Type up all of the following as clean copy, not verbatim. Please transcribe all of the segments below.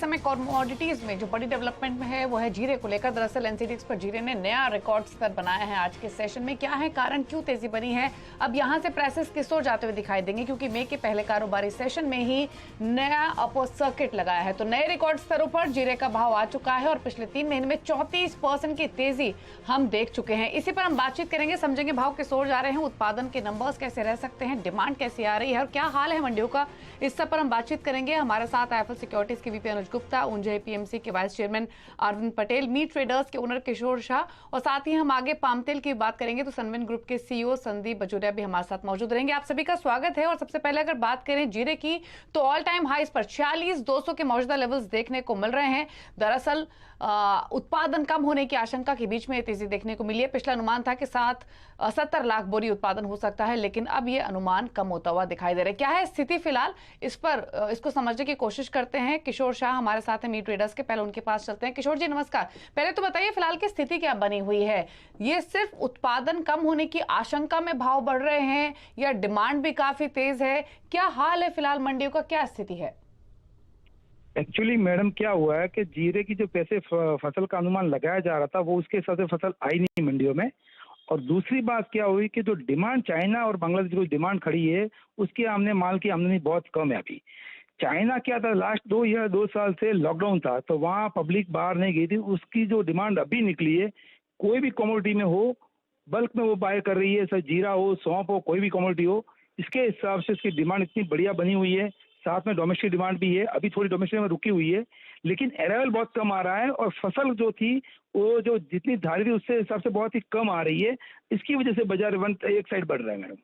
समय कमोडिटीज में जो बड़ी डेवलपमेंट में है वो है जीरे को लेकर। दरअसल एनसीडीएक्स पर जीरे ने नया रिकॉर्ड स्तर बनाया है आज के सेशन में। क्या है कारण, क्यों तेजी बनी है, अब यहां से प्राइसेस किस ओर जाते हुए दिखाई देंगे, क्योंकि मई के पहले कारोबारी सेशन में ही नया अपर सर्किट लगाया है। तो नए रिकॉर्ड स्तरों पर जीरे का भाव आ चुका है और पिछले 3 महीने में 34% की तेजी हम देख चुके हैं। इसी पर हम बातचीत करेंगे, समझेंगे भाव किस ओर जा रहे हैं, उत्पादन के नंबर्स कैसे रह सकते हैं, डिमांड कैसी आ रही है और क्या हाल है मंडियों का। इस सब पर हम बातचीत करेंगे। हमारे साथ आईएफएल सिक्योरिटीज के वीपी अनुज गुप्ता, ऊंझे पीएमसी के vice chairman Arvind Patel, meet traders के ओनर किशोर शाह और साथ ही हम आगे पाम तेल की बात करेंगे तो सनविन ग्रुप के सीईओ संदीप बजोरिया भी हमारे साथ मौजूद रहेंगे। आप सभी का स्वागत है। और सबसे पहले अगर बात करें जीरे की तो ऑल टाइम हाइस पर 46,200 के मौजूदा लेवल्स देखने को मिल रहे हैं। दरअसल उत्पादन कम होने की आशंका के बीच में तेजी देखने को मिली है। पिछला अनुमान था कि 70 लाख बोरी उत्पादन हो सकता है, लेकिन अब यह अनुमान कम होता हुआ दिखाई दे रहा है। क्या है स्थिति फिलहाल, इस पर इसको समझने की कोशिश करते हैं। किशोर शाह हमारे साथ हैं मीट ट्रेडर्स के, पहले उनके पास चलते हैं। किशोर जी नमस्कार। पहले तो बताइए फिलहाल की स्थिति क्या बनी हुई है, ये सिर्फ उत्पादन कम होने की आशंका में भाव बढ़ रहे हैं या डिमांड भी काफी तेज है, क्या हाल है फिलहाल मंडियों का, क्या स्थिति है? एक्चुअली मैडम क्या हुआ है कि जीरे की जो पैसे फसल का अनुमान लगाया जा रहा था वो उसके हिसाब से फसल आई नहीं मंडियों में। और दूसरी बात क्या हुई कि जो डिमांड चाइना और बांग्लादेश की डिमांड खड़ी है उसकी माल की आमदनी बहुत कम है अभी। चाइना क्या था, लास्ट 2 साल से लॉकडाउन था तो वहाँ पब्लिक बाहर नहीं गई थी, उसकी जो डिमांड अभी निकली है कोई भी कमोडिटी में हो बल्क में वो बाय कर रही है, सर जीरा हो, सौंफ हो, कोई भी कमोडिटी हो, इसके हिसाब से इसकी डिमांड इतनी बढ़िया बनी हुई है। साथ में डोमेस्टिक डिमांड भी है, अभी थोड़ी डोमेस्टिक में रुकी हुई है लेकिन अराइवल बहुत कम आ रहा है और फसल जो थी वो जो जितनी धारी थी उससे हिसाब से बहुत ही कम आ रही है। इसकी वजह से बाजार एक साइड बढ़ रहा है मैडम।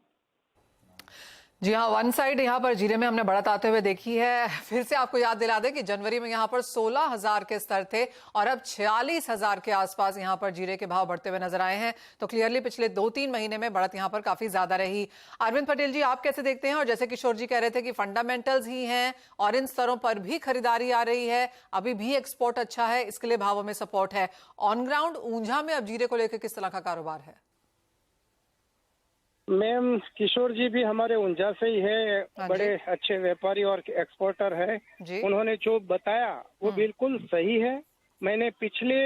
जी हाँ, वन साइड यहाँ पर जीरे में हमने बढ़त आते हुए देखी है। फिर से आपको याद दिला दें कि जनवरी में यहाँ पर 16,000 के स्तर थे और अब 46,000 के आसपास यहाँ पर जीरे के भाव बढ़ते हुए नजर आए हैं। तो क्लियरली पिछले 2-3 महीने में बढ़त यहाँ पर काफी ज्यादा रही। अरविंद पटेल जी, आप कैसे देखते हैं? और जैसे किशोर जी कह रहे थे कि फंडामेंटल्स ही हैं और इन स्तरों पर भी खरीदारी आ रही है, अभी भी एक्सपोर्ट अच्छा है, इसके लिए भावों में सपोर्ट है। ऑन ग्राउंड ऊंझा में अब जीरे को लेकर किस तरह का कारोबार है? मैम, किशोर जी भी हमारे ऊंझा से ही है, बड़े अच्छे व्यापारी और एक्सपोर्टर है। उन्होंने जो बताया वो बिल्कुल सही है। मैंने पिछले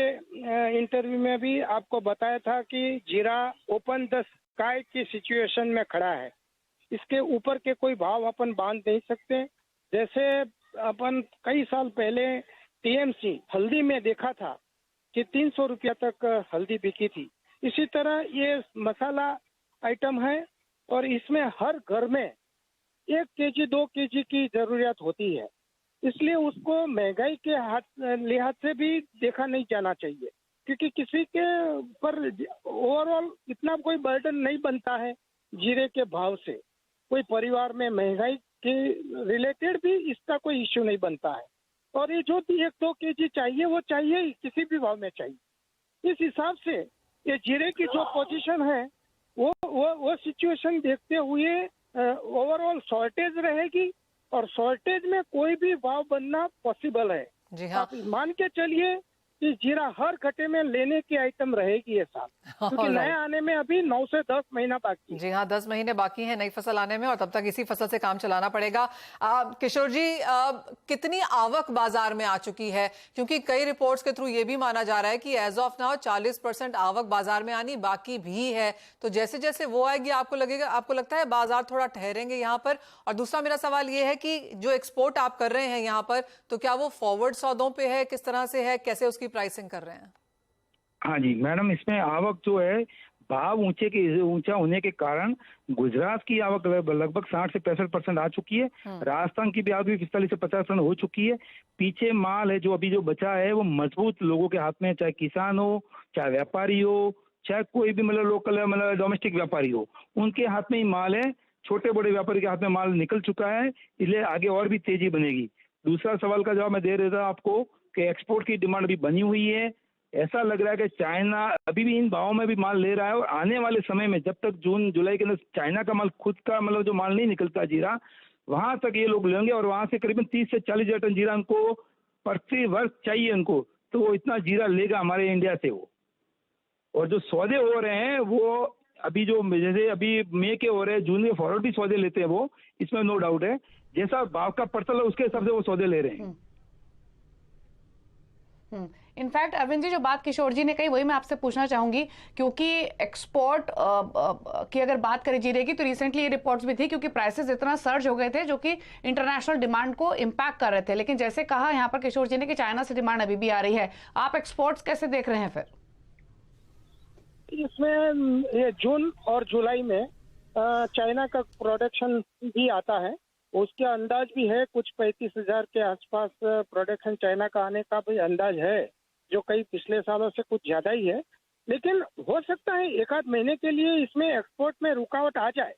इंटरव्यू में भी आपको बताया था कि जीरा ओपन द स्काई की सिचुएशन में खड़ा है, इसके ऊपर के कोई भाव अपन बांध नहीं सकते। जैसे अपन कई साल पहले टीएमसी हल्दी में देखा था कि 300 रुपया तक हल्दी बिकी थी, इसी तरह ये मसाला आइटम है और इसमें हर घर में 1 केजी 2 केजी की जरूरत होती है, इसलिए उसको महंगाई के लिहाज से भी देखा नहीं जाना चाहिए, क्योंकि किसी के ऊपर ओवरऑल इतना कोई बर्डन नहीं बनता है जीरे के भाव से। कोई परिवार में महंगाई के रिलेटेड भी इसका कोई इश्यू नहीं बनता है और ये जो 1-2 केजी चाहिए वो चाहिए ही, किसी भी भाव में चाहिए। इस हिसाब से ये जीरे की जो पोजीशन है वो सिचुएशन देखते हुए ओवरऑल शॉर्टेज रहेगी और शॉर्टेज में कोई भी भाव बनना पॉसिबल है। जी हाँ, आप मान के चलिए कि जीरा हर कटे में लेने की आइटम रहेगी ये साल, क्योंकि नए आने में अभी 9 से 10 महीना बाकी है। जी हाँ, 10 महीने बाकी है नई फसल आने में और तब तक इसी फसल से काम चलाना पड़ेगा। किशोर जी, कितनी आवक बाजार में आ चुकी है? क्योंकि कई रिपोर्ट्स के थ्रू ये भी माना जा रहा है कि एज ऑफ नाउ 40% आवक बाजार में आनी बाकी भी है। तो जैसे जैसे वो आएगी आपको लगता है बाजार थोड़ा ठहरेंगे यहाँ पर? और दूसरा मेरा सवाल ये है कि जो एक्सपोर्ट आप कर रहे हैं यहाँ पर, तो क्या वो फॉरवर्ड सौदों पे है, किस तरह से है, कैसे उसकी प्राइसिंग कर रहे हैं? हाँ जी मैडम, इसमें आवक जो है भाव ऊंचा होने के कारण गुजरात की आवक लगभग 60 से 65% आ चुकी है। राजस्थान की भी आवक भी 45 से 50% हो चुकी है। पीछे माल है जो अभी जो बचा है वो मजबूत लोगों के हाथ में, चाहे किसान हो, चाहे व्यापारी हो, चाहे कोई भी मतलब लोकल मतलब डोमेस्टिक व्यापारी हो, उनके हाथ में ही माल है। छोटे बड़े व्यापारी के हाथ में माल निकल चुका है, इसलिए आगे और भी तेजी बनेगी। दूसरा सवाल का जवाब मैं दे रहा था आपको कि एक्सपोर्ट की डिमांड भी बनी हुई है। ऐसा लग रहा है कि चाइना अभी भी इन भावों में भी माल ले रहा है और आने वाले समय में जब तक जून जुलाई के अंदर चाइना का माल खुद का मतलब जो माल नहीं निकलता जीरा, वहां तक ये लोग लेंगे और वहां से करीबन 30 से 40 हजार टन जीरा उनको प्रति वर्ष चाहिए उनको, तो वो इतना जीरा लेगा हमारे इंडिया से वो। और जो सौदे हो रहे हैं वो अभी जो जैसे अभी मई के हो रहे हैं, जून में फॉरवर्ड भी सौदे लेते हैं वो, इसमें नो डाउट है। जैसा भाव का पड़ता है उसके हिसाब से वो सौदे ले रहे हैं। इनफैक्ट अरविंद जी, जो बात किशोर जी ने कही वही मैं आपसे पूछना चाहूंगी, क्योंकि एक्सपोर्ट की अगर बात करें जीरे की तो रिसेंटली ये रिपोर्ट्स भी थी, क्योंकि प्राइसेस इतना सर्ज हो गए थे जो कि इंटरनेशनल डिमांड को इम्पैक्ट कर रहे थे। लेकिन जैसे कहा यहाँ पर किशोर जी ने कि चाइना से डिमांड अभी भी आ रही है, आप एक्सपोर्ट्स कैसे देख रहे हैं फिर? इसमें ये जून और जुलाई में चाइना का प्रोडक्शन भी आता है, उसके अंदाज भी है कुछ 35,000 के आसपास प्रोडक्शन चाइना का आने का भी अंदाज है, जो कई पिछले सालों से कुछ ज्यादा ही है। लेकिन हो सकता है एक आध महीने के लिए इसमें एक्सपोर्ट में रुकावट आ जाए,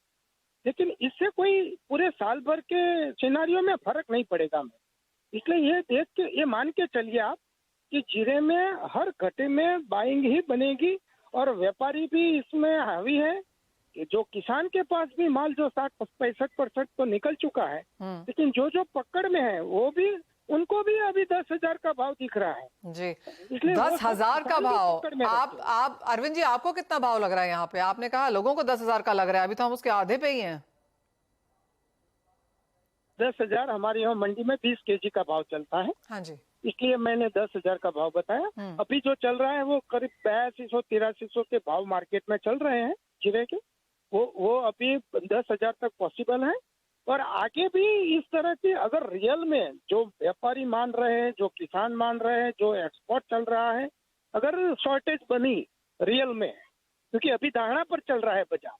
लेकिन इससे कोई पूरे साल भर के सिनारियों में फर्क नहीं पड़ेगा। मैं इसलिए ये देख के ये मान के चलिए आप कि जीरे में हर घटे में बाइंग ही बनेगी और व्यापारी भी इसमें हावी है। जो किसान के पास भी माल जो 60-65% तो निकल चुका है, लेकिन जो पकड़ में है वो भी, उनको भी अभी 10,000 का भाव दिख रहा है जी। इसलिए 10,000 का भाव, आप अरविंद जी, आपको कितना भाव लग रहा है यहाँ पे? आपने कहा लोगों को 10,000 का लग रहा है, अभी तो हम उसके आधे पे ही हैं। 10,000 हमारे यहाँ मंडी में 20 kg का भाव चलता है। हाँ जी, इसलिए मैंने 10,000 का भाव बताया। अभी जो चल रहा है वो करीब 8200-8300 के भाव मार्केट में चल रहे हैं जीरे के, वो अभी 10,000 तक पॉसिबल है। और आगे भी इस तरह की, अगर रियल में जो व्यापारी मान रहे हैं, जो किसान मान रहे हैं, जो एक्सपोर्ट चल रहा है, अगर शॉर्टेज बनी रियल में, क्योंकि अभी दाहना पर चल रहा है बाजार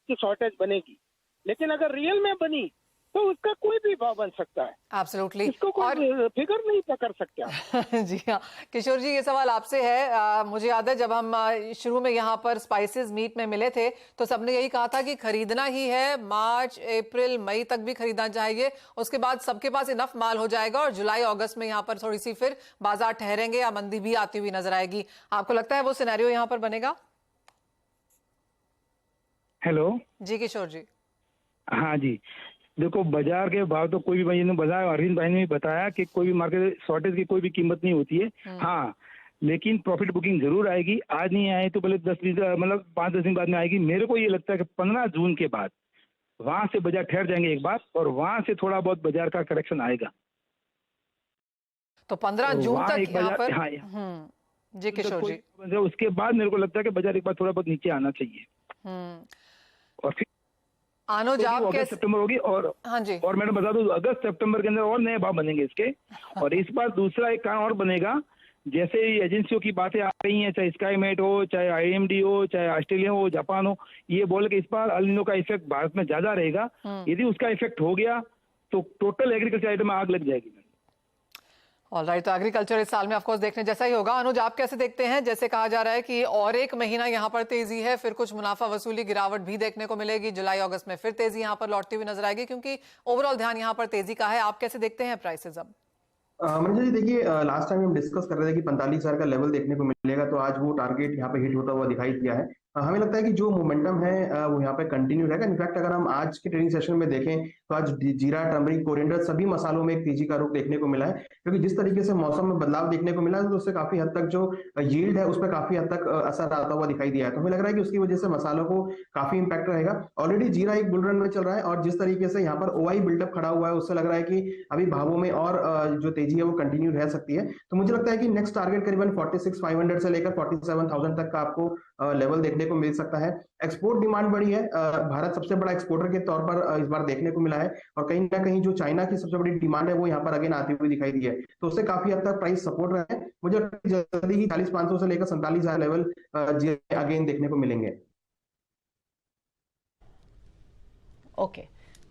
कि शॉर्टेज बनेगी, लेकिन अगर रियल में बनी तो उसका कोई भी भाव बन सकता है। एब्सोल्युटली, इसको कोई फिगर नहीं पकड़ सकता। जी हाँ किशोर जी, ये सवाल आपसे है। मुझे याद है जब हम शुरू में यहाँ पर स्पाइसेस मीट में मिले थे तो सबने यही कहा था कि खरीदना ही है, मार्च अप्रैल मई तक भी खरीदना चाहिए, उसके बाद सबके पास इनफ माल हो जाएगा और जुलाई अगस्त में यहाँ पर थोड़ी सी फिर बाजार ठहरेंगे या मंदी भी आती हुई नजर आएगी। आपको लगता है वो सिनेरियो यहाँ पर बनेगा? हेलो जी किशोर जी। हाँ जी, देखो बाजार के भाव तो कोई भी भाई ने बताया, अरविंद भाई ने भी बताया कि कोई भी मार्केट शॉर्टेज की कोई भी कीमत नहीं होती है। हाँ, लेकिन प्रॉफिट बुकिंग जरूर आएगी। आज नहीं आए तो पहले 10-20 मतलब 5-10 दिन बाद में आएगी। मेरे को ये लगता है कि 15 जून के बाद वहां से बाजार ठहर जाएंगे एक बार, और वहां से थोड़ा बहुत बाजार का करेक्शन आएगा। तो 15 जून तक यहाँ पर। हाँ, जी किशोर जी। उसके बाद मेरे को लगता है कि बाजार एक बार थोड़ा बहुत नीचे आना चाहिए, और फिर अनुज आप अगस्त सितंबर होगी। और हाँ जी, और मैंने बता दूं, अगस्त सितंबर के अंदर और नए भाव बनेंगे इसके। और इस बार दूसरा एक कारण और बनेगा, जैसे एजेंसियों की बातें आ रही हैं, चाहे स्काईमेट हो, चाहे IMD हो, चाहे ऑस्ट्रेलिया हो, जापान हो, ये बोले कि इस बार अल नीनो का इफेक्ट भारत में ज्यादा रहेगा। यदि उसका इफेक्ट हो गया तो टोटल एग्रीकल्चर आइटम में आग लग जाएगी। ऑलराइट, तो एग्रीकल्चर इस साल में ऑफकोर्स देखने जैसा ही होगा। अनुज आप कैसे देखते हैं? जैसे कहा जा रहा है कि और एक महीना यहाँ पर तेजी है, फिर कुछ मुनाफा वसूली गिरावट भी देखने को मिलेगी, जुलाई अगस्त में फिर तेजी यहाँ पर लौटती हुई नजर आएगी, क्योंकि ओवरऑल ध्यान यहाँ पर तेजी का है। आप कैसे देखते हैं प्राइसेस अब? मंजू जी देखिए, लास्ट टाइम हम डिस्कस कर रहे थे कि 45,000 का लेवल देखने को मिलेगा, तो आज वो टारगेट यहाँ पे हिट होता हुआ दिखाई दिया है। हमें लगता है कि जो मोमेंटम है वो यहाँ पे कंटिन्यू रहेगा। इनफैक्ट अगर हम आज के ट्रेडिंग सेशन में देखें तो आज जीरा, टर्मरिक, कोरिएंडर सभी मसालों में एक तेजी का रुख देखने को मिला है, क्योंकि जिस तरीके से मौसम में बदलाव देखने को मिला है तो उससे काफी हद तक जो यील्ड है उस पर काफी हद तक असर आता हुआ दिखाई दिया है। तो हमें लग रहा है कि उसकी वजह से मसालों को काफी इंपैक्ट रहेगा। ऑलरेडी जीरा एक बुल रन में चल रहा है, और जिस तरीके से यहाँ पर OI बिल्डअप खड़ा हुआ है उससे लग रहा है कि अभी भावों में और जो तेजी है वो कंटिन्यू रह सकती है। तो मुझे लगता है कि नेक्स्ट टारगेट करीबन 46,500 से लेकर 47,000 तक का आपको लेवल देखने को मिल सकता है। एक्सपोर्ट डिमांड बढ़ी है, भारत सबसे बड़ा एक्सपोर्टर के तौर पर इस बार देखने को मिला है, और कहीं ना कहीं जो चाइना की सबसे बड़ी डिमांड है वो यहाँ पर अगेन आती हुई दिखाई दी है, तो उससे काफी हद तक प्राइस सपोर्ट रहे हैं। मुझे जल्दी ही 40,500 से लेकर 47,000 लेवल अगेन देखने को मिलेंगे। ओके,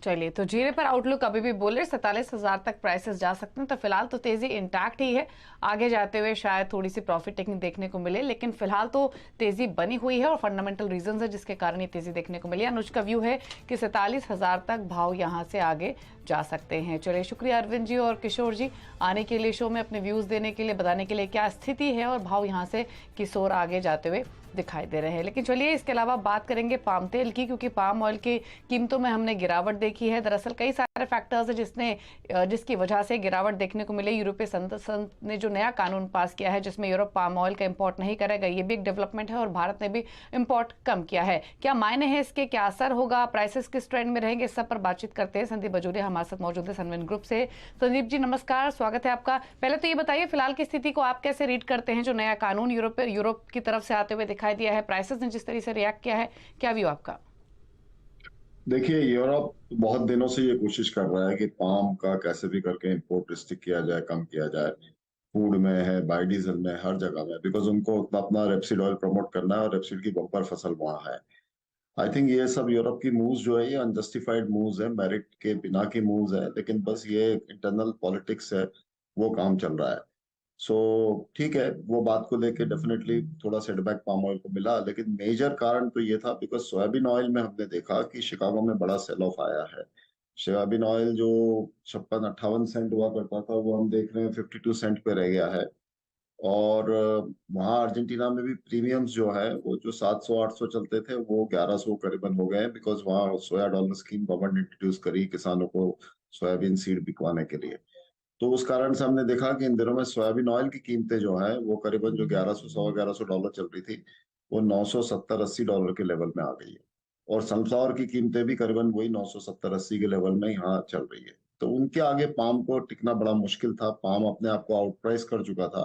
चलिए, तो जीरे पर आउटलुक अभी भी बोले 47,000 तक प्राइसेस जा सकते हैं, तो फिलहाल तो तेजी इंटैक्ट ही है। आगे जाते हुए शायद थोड़ी सी प्रॉफिट टेकिंग देखने को मिले, लेकिन फिलहाल तो तेजी बनी हुई है और फंडामेंटल रीजंस है जिसके कारण ये तेजी देखने को मिली। अनुज का व्यू है कि 47,000 तक भाव यहां से आगे जा सकते हैं। चलिए, शुक्रिया अरविंद जी और किशोर जी आने के लिए, शो में अपने व्यूज देने के लिए, बताने के लिए क्या स्थिति है और भाव यहाँ से किस ओर आगे जाते हुए दिखाई दे रहे हैं। लेकिन चलिए, इसके अलावा बात करेंगे पाम तेल की, क्योंकि पाम ऑयल की कीमतों में हमने गिरावट देखी है। दरअसल कई सारे फैक्टर्स है जिसकी वजह से गिरावट देखने को मिले। यूरोपीय संसद ने जो नया कानून पास किया है जिसमें यूरोप पाम ऑयल का इंपोर्ट नहीं करेगा, ये भी एक डेवलपमेंट है और भारत ने भी इंपोर्ट कम किया है। क्या मायने हैं इसके, क्या असर होगा, प्राइसेस किस ट्रेंड में रहेंगे, इस सब पर बातचीत करते हैं। संदीप बजोरिया हमारे साथ मौजूद है सनविन ग्रुप से। संदीप जी नमस्कार, स्वागत है आपका। पहले तो ये बताइए फिलहाल की स्थिति को आप कैसे रीड करते हैं, जो नया कानून यूरोप की तरफ से आते हुए दिखाई दिया है, प्राइसेस ने जिस तरह से रिएक्ट किया है, क्या व्यू आपका? देखिए, यूरोप बहुत दिनों से ये कोशिश कर रहा है कि पाम का कैसे भी करके इंपोर्ट रिस्ट्रिक्ट किया जाए, कम किया जाए। फूड में है, बायोडीजल में, हर जगह में, बिकॉज उनको अपना रेपसीड ऑयल प्रमोट करना है और रेपसीड की बम्पर फसल वहां है। आई थिंक ये सब यूरोप की मूव्स जो है ये अनजस्टिफाइड मूव्स है, मेरिट के बिना की मूव्स है, लेकिन बस ये इंटरनल पॉलिटिक्स है, वो काम चल रहा है। सो ठीक है, वो बात को लेके डेफिनेटली थोड़ा सेटबैक पाम ऑयल को मिला, लेकिन मेजर कारण तो ये था बिकॉज सोयाबीन ऑयल में हमने देखा कि शिकागो में बड़ा सेल ऑफ आया है। सोयाबीन ऑयल जो 56-58 सेंट हुआ करता था वो हम देख रहे हैं 52 सेंट पे रह गया है। और वहाँ अर्जेंटीना में भी प्रीमियम्स जो है वो जो 700-800 चलते थे वो 1100 करीबन हो गए हैं, बिकॉज वहाँ सोया डॉलर स्कीम गवर्नमेंट ने इंट्रोड्यूस करी किसानों को सोयाबीन सीड बिकवाने के लिए। तो उस कारण से हमने देखा कि इन दिनों में सोयाबीन ऑयल की कीमतें जो है वो करीबन जो 1100 डॉलर चल रही थी वो 970-80 डॉलर के लेवल में आ गई है। और सनफ्लावर की कीमतें भी करीबन वही 970-80 के लेवल में यहाँ चल रही है। तो उनके आगे पाम को टिकना बड़ा मुश्किल था। पाम अपने आप को आउटप्राइस कर चुका था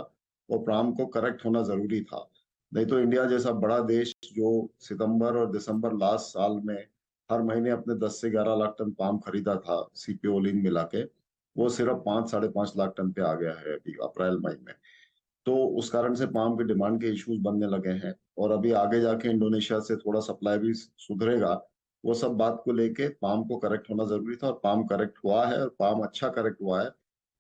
और पाम को करेक्ट होना जरूरी था। नहीं तो इंडिया जैसा बड़ा देश जो सितंबर और दिसंबर लास्ट साल में हर महीने अपने 10 से 11 लाख टन पाम खरीदा था सीपीओ लिंक मिला के, वो सिर्फ 5-5.5 लाख टन पे आ गया है अभी अप्रैल मई में। तो उस कारण से पाम के डिमांड के इश्यूज बनने लगे हैं और अभी आगे जाके इंडोनेशिया से थोड़ा सप्लाई भी सुधरेगा। वो सब बात को लेके पाम को करेक्ट होना जरूरी था और पाम करेक्ट हुआ है और पाम अच्छा करेक्ट हुआ है।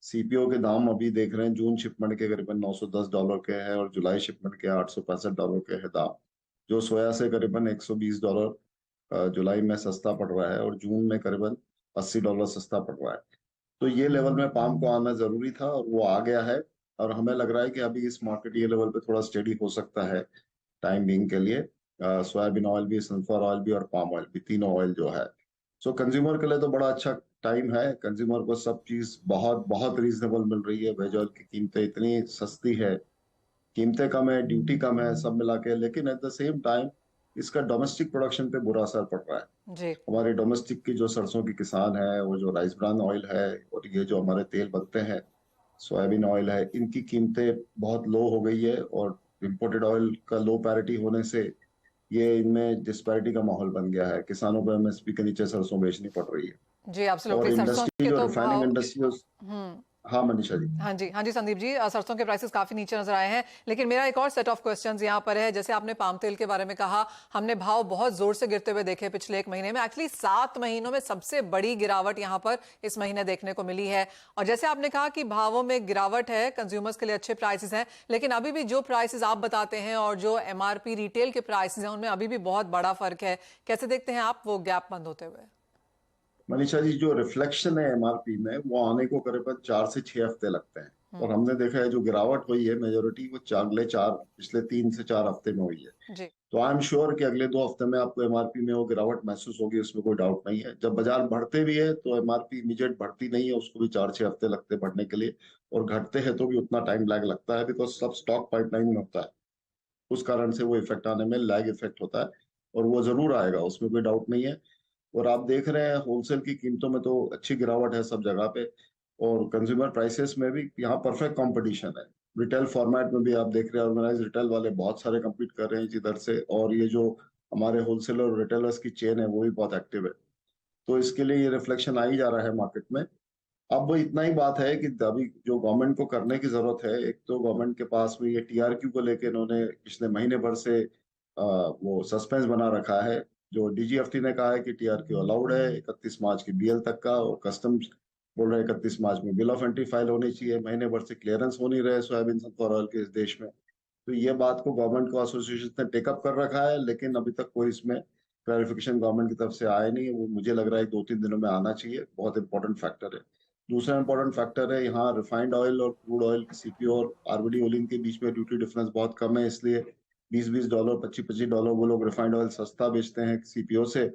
सीपीओ के दाम अभी देख रहे हैं जून शिपमेंट के करीबन 910 डॉलर के हैं और जुलाई शिपमेंट के 865 डॉलर के हैं दाम, जो सोया से करीबन 120 डॉलर जुलाई में सस्ता पड़ रहा है और जून में करीबन 80 डॉलर सस्ता पड़ रहा है। तो ये लेवल में पाम को आना जरूरी था और वो आ गया है और हमें लग रहा है कि अभी इस मार्केट ये लेवल पे थोड़ा स्टेडी हो सकता है टाइम बिंग के लिए। सोयाबीन ऑयल भी, सनफ्लावर ऑयल भी और पाम ऑयल भी, तीनों ऑयल जो है। सो कंज्यूमर के लिए तो बड़ा अच्छा टाइम है। कंज्यूमर को सब चीज बहुत बहुत रीजनेबल मिल रही है। वेज ऑयल की कीमतें इतनी सस्ती है, कीमतें कम है, ड्यूटी कम है, सब मिला के, लेकिन एट द सेम टाइम इसका डोमेस्टिक प्रोडक्शन पे बुरा असर पड़ रहा है। जी। हमारे डोमेस्टिक की जो सरसों की किसान है, वो जो राइस ब्रान ऑयल है और ये जो हमारे तेल बनते हैं सोयाबीन ऑयल है, इनकी कीमतें बहुत लो हो गई है और इम्पोर्टेड ऑयल का लो पैरिटी होने से ये इनमें डिस्पैरिटी का माहौल बन गया है। किसानों को एमएसपी के नीचे सरसों बेचनी पड़ रही है जी और एब्सोल्युटली। सरसों इंडस्ट्री के जो तो रिफाइनिंग भाव इंडस्ट्री। हाँ मनीषा जी। हाँ जी संदीप जी, सरसों के प्राइसेस काफी नीचे नजर आए हैं, लेकिन मेरा एक और सेट ऑफ क्वेश्चंस यहाँ पर है। जैसे आपने पाम तेल के बारे में कहा, हमने भाव बहुत जोर से गिरते हुए देखे पिछले एक महीने में। एक्चुअली 7 महीनों में सबसे बड़ी गिरावट यहाँ पर इस महीने देखने को मिली है। और जैसे आपने कहा कि भावों में गिरावट है, कंज्यूमर्स के लिए अच्छे प्राइसेस हैं, लेकिन अभी भी जो प्राइसेस आप बताते हैं और जो एमआरपी रिटेल के प्राइसेस हैं उनमें अभी भी बहुत बड़ा फर्क है। कैसे देखते हैं आप वो गैप बंद होते हुए? मनीषा जी, जो रिफ्लेक्शन है एमआरपी में वो आने को करीबन 4 से 6 हफ्ते लगते हैं और हमने देखा है जो गिरावट हुई है मेजोरिटी वो पिछले 3 से 4 हफ्ते में हुई है जी। तो आई एम श्योर कि अगले 2 हफ्ते में आपको एमआरपी में वो गिरावट महसूस होगी, उसमें कोई डाउट नहीं है। जब बाजार बढ़ते भी है तो एमआरपी इमीडिएट बढ़ती नहीं है, उसको भी 4-6 हफ्ते लगते हैं बढ़ने के लिए, और घटते हैं तो भी उतना टाइम लैग लगता है बिकॉज सब स्टॉक पाइपलाइन में होता है। उस कारण से वो इफेक्ट आने में लैग इफेक्ट होता है और वो जरूर आएगा, उसमें कोई डाउट नहीं है। और आप देख रहे हैं होलसेल की कीमतों में तो अच्छी गिरावट है सब जगह पे और कंज्यूमर प्राइसेस में भी यहाँ परफेक्ट कंपटीशन है। रिटेल फॉर्मेट में भी आप देख रहे हैं ऑर्गेनाइज रिटेल वाले बहुत सारे compete कर रहे हैं जिधर से, और ये जो हमारे होलसेलर और रिटेलर्स की चेन है वो भी बहुत एक्टिव है। तो इसके लिए ये रिफ्लेक्शन आ ही जा रहा है मार्केट में। अब वो इतना ही बात है कि अभी जो गवर्नमेंट को करने की जरूरत है, एक तो गवर्नमेंट के पास में ये टीआरक्यू को लेके इन्होंने पिछले महीने भर से वो सस्पेंस बना रखा है। जो डीजीएफटी ने कहा है कि टीआरक्यू अलाउड है 31 मार्च की बीएल तक का, और कस्टम्स बोल रहे हैं 31 मार्च में बिल ऑफ एंट्री फाइल होनी चाहिए। महीने भर से क्लियरेंस हो नहीं रहे सोयाबीन सनफ्लावर ऑयल के इस देश में। तो ये बात को गवर्नमेंट को एसोसिएशन ने टेकअप कर रखा है, लेकिन अभी तक कोई इसमें क्लैरिफिकेशन गवर्नमेंट की तरफ से आया नहीं है। वो मुझे लग रहा है 2-3 दिनों में आना चाहिए, बहुत इंपॉर्टेंट फैक्टर है। दूसरा इंपॉर्टेंट फैक्टर है यहाँ रिफाइंड ऑयल और क्रूड ऑयल सीपीओ और आरबीडी ओलिन के बीच में ड्यूटी डिफरेंस बहुत कम है, इसलिए $20 $25 वो लोग रिफाइंड ऑयल सस्ता बेचते हैं सीपीओ से,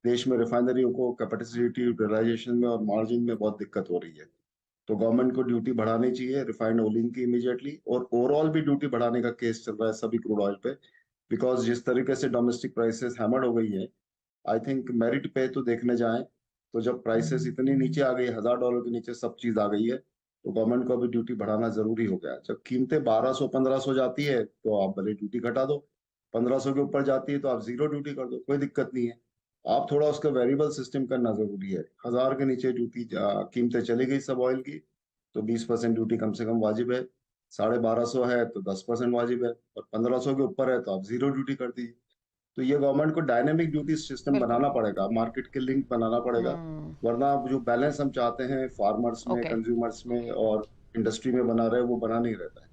देश में रिफाइनरियों को कैपेसिटी यूटिलाइजेशन में और मार्जिन में बहुत दिक्कत हो रही है। तो गवर्नमेंट को ड्यूटी बढ़ानी चाहिए रिफाइंड ओलिन की इमीडिएटली, और ओवरऑल भी ड्यूटी बढ़ाने का केस चल रहा है सभी क्रूड ऑयल पे, बिकॉज जिस तरीके से डोमेस्टिक प्राइसेस हैमर्ड हो गई है, आई थिंक मेरिट पे तो देखने जाएं तो जब प्राइसेस इतनी नीचे आ गई, $1000 के नीचे सब चीज आ गई है, तो गवर्नमेंट को अभी ड्यूटी बढ़ाना जरूरी हो गया। जब कीमतें 1200-1500 जाती है तो आप भले ड्यूटी घटा दो, 1500 के ऊपर जाती है तो आप जीरो ड्यूटी कर दो, कोई दिक्कत नहीं है। आप थोड़ा उसका वेरिएबल सिस्टम करना जरूरी है। 1000 के नीचे ड्यूटी कीमतें चली गई सब ऑयल की तो 20% ड्यूटी कम से कम वाजिब है, 1250 है तो 10% वाजिब है, और 1500 के ऊपर है तो आप जीरो ड्यूटी कर दीजिए। तो ये गवर्नमेंट को डायनेमिक ड्यूटी सिस्टम बनाना पड़ेगा, मार्केट के लिंक बनाना पड़ेगा, वरना जो बैलेंस हम चाहते हैं फार्मर्स में, कंज्यूमर्स में और इंडस्ट्री में बना रहे वो बना नहीं रहता है।